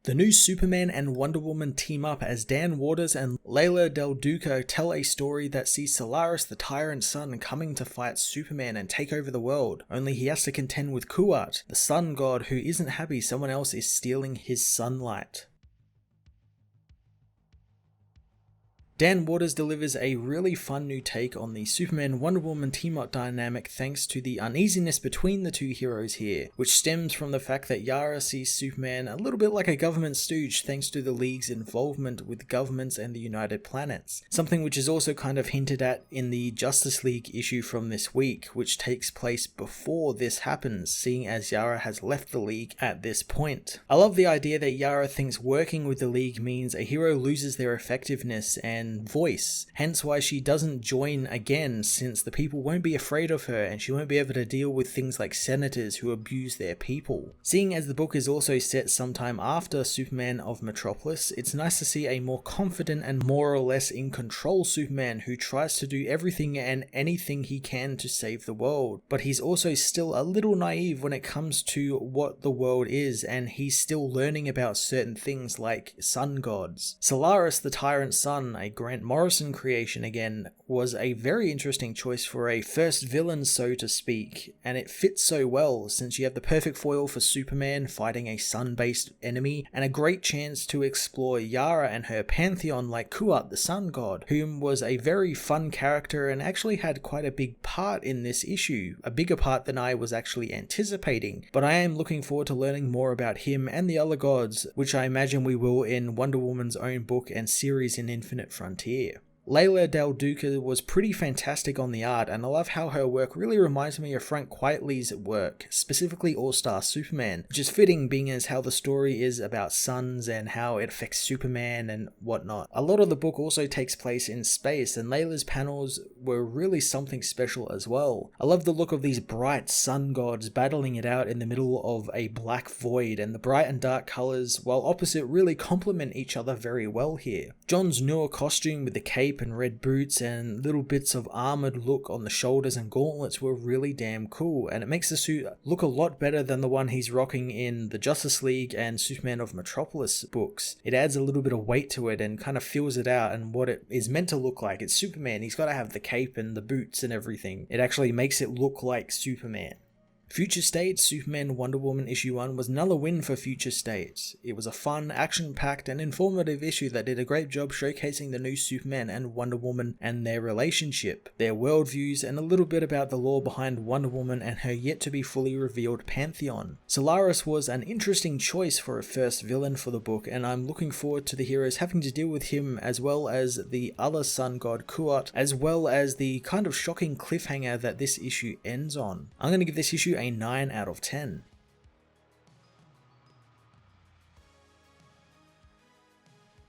The new Superman and Wonder Woman team up as Dan Waters and Leila Del Duca tell a story that sees Solaris the Tyrant Sun coming to fight Superman and take over the world, only he has to contend with Kuat, the sun god who isn't happy someone else is stealing his sunlight. Dan Waters delivers a really fun new take on the Superman-Wonder Woman team-up dynamic thanks to the uneasiness between the two heroes here, which stems from the fact that Yara sees Superman a little bit like a government stooge thanks to the League's involvement with governments and the United Planets, something which is also kind of hinted at in the Justice League issue from this week, which takes place before this happens, seeing as Yara has left the League at this point. I love the idea that Yara thinks working with the League means a hero loses their effectiveness and voice, hence why she doesn't join again, since the people won't be afraid of her and she won't be able to deal with things like senators who abuse their people. Seeing as the book is also set sometime after Superman of Metropolis, it's nice to see a more confident and more or less in control Superman who tries to do everything and anything he can to save the world, but he's also still a little naive when it comes to what the world is, and he's still learning about certain things like sun gods. Solaris the Tyrant Sun, a Grant Morrison creation again, was a very interesting choice for a first villain, so to speak, and it fits so well since you have the perfect foil for Superman fighting a sun-based enemy, and a great chance to explore Yara and her pantheon like Kuat the sun god, whom was a very fun character and actually had quite a big part in this issue, a bigger part than I was actually anticipating, but I am looking forward to learning more about him and the other gods, which I imagine we will in Wonder Woman's own book and series in Infinite Frontier. Leila Del Duca was pretty fantastic on the art, and I love how her work really reminds me of Frank Quitely's work, specifically All-Star Superman, which is fitting being as how the story is about suns and how it affects Superman and whatnot. A lot of the book also takes place in space, and Leila's panels were really something special as well. I love the look of these bright sun gods battling it out in the middle of a black void, and the bright and dark colors, while opposite, really complement each other very well here. John's newer costume with the cape and red boots and little bits of armored look on the shoulders and gauntlets were really damn cool, and it makes the suit look a lot better than the one he's rocking in the Justice League and Superman of Metropolis books. It adds a little bit of weight to it and kind of fills it out and what it is meant to look like. It's Superman, he's got to have the cape and the boots and everything. It actually makes it look like Superman. Future State Superman Wonder Woman issue 1 was another win for Future State. It was a fun, action-packed and informative issue that did a great job showcasing the new Superman and Wonder Woman and their relationship, their worldviews, and a little bit about the lore behind Wonder Woman and her yet to be fully revealed pantheon. Solaris was an interesting choice for a first villain for the book, and I'm looking forward to the heroes having to deal with him as well as the other sun god Kuat, as well as the kind of shocking cliffhanger that this issue ends on. I'm going to give this issue a 9 out of 10.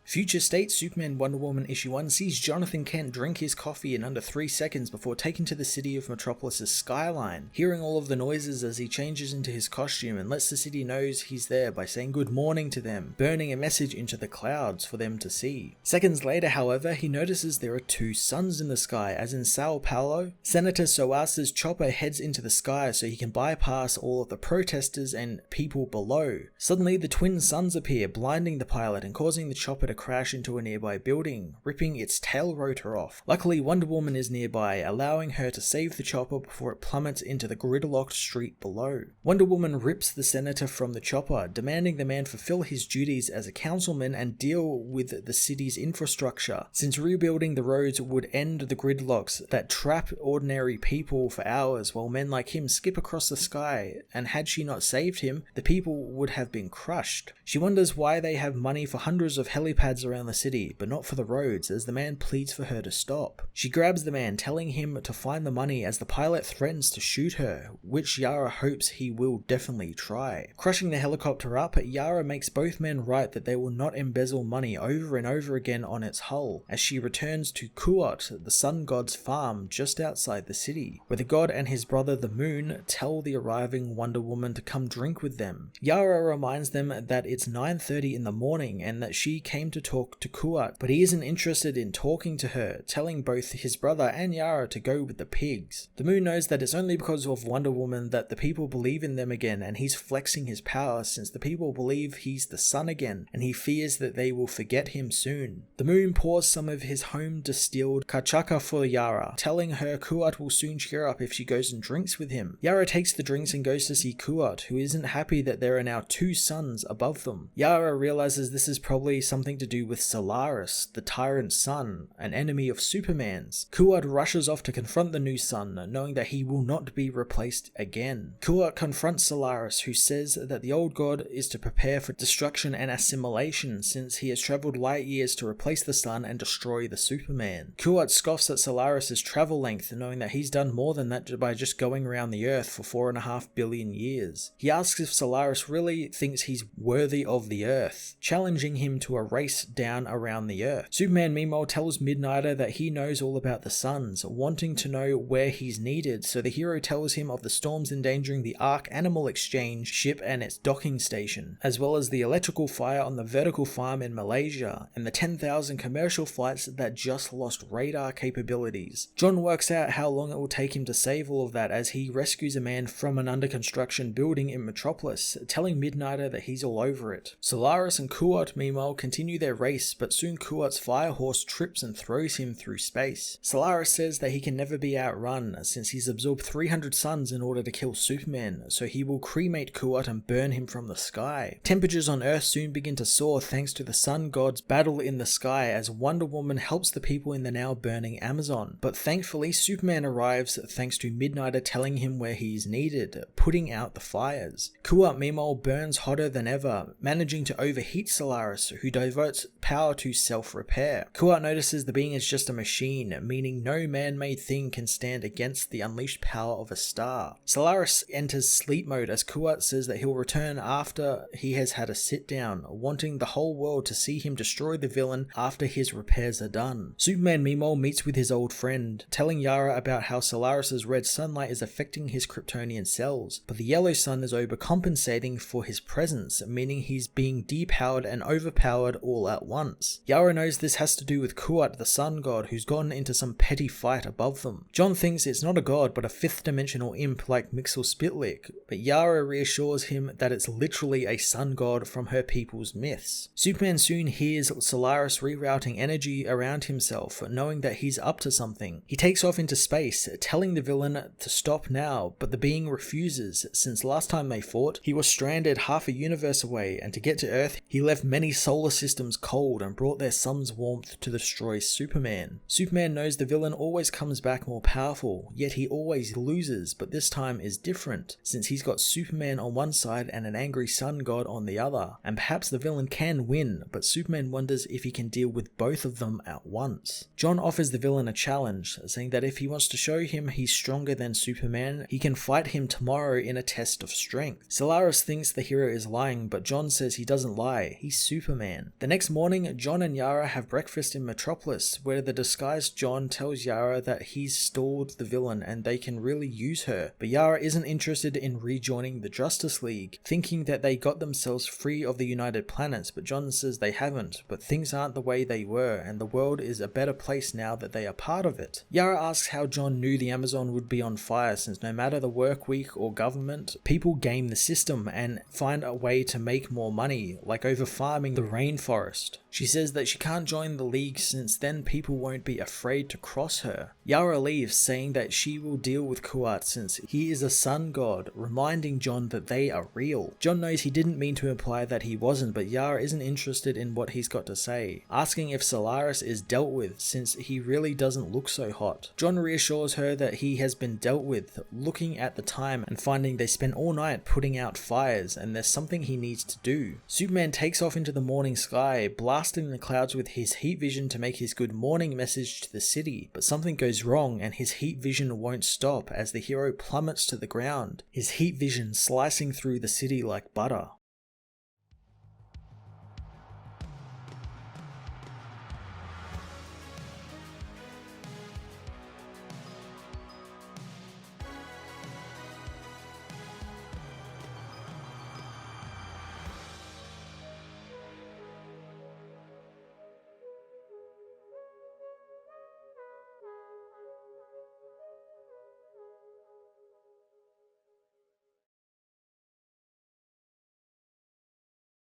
Future State Superman Wonder Woman issue 1 sees Jonathan Kent drink his coffee in under 3 seconds before taking to the city of Metropolis' skyline, hearing all of the noises as he changes into his costume and lets the city know he's there by saying good morning to them, burning a message into the clouds for them to see. Seconds later, however, he notices there are 2 suns in the sky, as in Sao Paulo. Senator Soasa's chopper heads into the sky so he can bypass all of the protesters and people below. Suddenly, the twin suns appear, blinding the pilot and causing the chopper to crash into a nearby building, ripping its tail rotor off. Luckily, Wonder Woman is nearby, allowing her to save the chopper before it plummets into the gridlocked street below. Wonder Woman rips the senator from the chopper, demanding the man fulfill his duties as a councilman and deal with the city's infrastructure, since rebuilding the roads would end the gridlocks that trap ordinary people for hours while men like him skip across the sky, and had she not saved him, the people would have been crushed. She wonders why they have money for hundreds of helipads around the city, but not for the roads, as the man pleads for her to stop. She grabs the man, telling him to find the money as the pilot threatens to shoot her, which Yara hopes he will definitely try. Crushing the helicopter up, Yara makes both men write that they will not embezzle money over and over again on its hull, as she returns to Kuat, the sun god's farm just outside the city, where the god and his brother the moon tell the arriving Wonder Woman to come drink with them. Yara reminds them that it's 9:30 in the morning and that she came to talk to Kuat, but he isn't interested in talking to her, telling both his brother and Yara to go with the pigs. The moon knows that it's only because of Wonder Woman that the people believe in them again, and he's flexing his power since the people believe he's the sun again, and he fears that they will forget him soon. The moon pours some of his home distilled kachaka for Yara, telling her Kuat will soon cheer up if she goes and drinks with him. Yara takes the drinks and goes to see Kuat, who isn't happy that there are now two suns above them. Yara realizes this is probably something to do with Solaris, the tyrant sun, an enemy of Superman's. Kuat rushes off to confront the new sun, knowing that he will not be replaced again. Kuat confronts Solaris, who says that the old god is to prepare for destruction and assimilation since he has traveled light years to replace the sun and destroy the Superman. Kuat scoffs at Solaris' travel length, knowing that he's done more than that by just going around the Earth for 4.5 billion years. He asks if Solaris really thinks he's worthy of the Earth, challenging him to a race down around the Earth. Superman meanwhile tells Midnighter that he knows all about the suns, wanting to know where he's needed, so the hero tells him of the storms endangering the Ark Animal Exchange ship and its docking station, as well as the electrical fire on the vertical farm in Malaysia, and the 10,000 commercial flights that just lost radar capabilities. John works out how long it will take him to save all of that as he rescues a man from an under construction building in Metropolis, telling Midnighter that he's all over it. Solaris and Kuat meanwhile continue their race, but soon Kuat's fire horse trips and throws him through space. Solaris says that he can never be outrun since he's absorbed 300 suns in order to kill Superman, so he will cremate Kuat and burn him from the sky. Temperatures on Earth soon begin to soar thanks to the sun god's battle in the sky as Wonder Woman helps the people in the now burning Amazon. But thankfully Superman arrives thanks to Midnighter telling him where he's needed, putting out the fires. Kuat meanwhile burns hotter than ever, managing to overheat Solaris, who diverts power to self-repair. Kuat notices the being is just a machine, meaning no man-made thing can stand against the unleashed power of a star. Solaris enters sleep mode as Kuat says that he'll return after he has had a sit down, wanting the whole world to see him destroy the villain after his repairs are done. Superman meanwhile meets with his old friend, telling Yara about how Solaris' red sunlight is affecting his Kryptonian cells, but the yellow sun is overcompensating for his presence, meaning he's being depowered and overpowered all at once. Yara knows this has to do with Kuat, the sun god, who's gotten into some petty fight above them. John thinks it's not a god but a fifth dimensional imp like Mxyzptlk, but Yara reassures him that it's literally a sun god from her people's myths. Superman soon hears Solaris rerouting energy around himself, knowing that he's up to something. He takes off into space, telling the villain to stop now, but the being refuses, since last time they fought, he was stranded half a universe away, and to get to Earth, he left many solar systems cold and brought their sun's warmth to destroy Superman. Superman knows the villain always comes back more powerful, yet he always loses, but this time is different, since he's got Superman on one side and an angry sun god on the other, and perhaps the villain can win, but Superman wonders if he can deal with both of them at once. John offers the villain a challenge, saying that if he wants to show him he's stronger than Superman, he can fight him tomorrow in a test of strength. Solaris thinks the hero is lying, but John says he doesn't lie, he's Superman. The next morning, John and Yara have breakfast in Metropolis, where the disguised John tells Yara that he's stalled the villain and they can really use her, but Yara isn't interested in rejoining the Justice League, thinking that they got themselves free of the United Planets, but John says they haven't, but things aren't the way they were, and the world is a better place now that they are part of it. Yara asks how John knew the Amazon would be on fire, since no matter the work week or government, people game the system and find a way to make more money, like over farming the rainforest. She says that she can't join the League since then people won't be afraid to cross her. Yara leaves, saying that she will deal with Kuat since he is a sun god, reminding John that they are real. John knows he didn't mean to imply that he wasn't, but Yara isn't interested in what he's got to say, asking if Solaris is dealt with since he really doesn't look so hot. John reassures her that he has been dealt with, looking at the time and finding they spent all night putting out fires and there's something he needs to do. Superman takes off into the morning sky, blasting the clouds with his heat vision to make his good morning message to the city, but something goes wrong and his heat vision won't stop as the hero plummets to the ground, his heat vision slicing through the city like butter.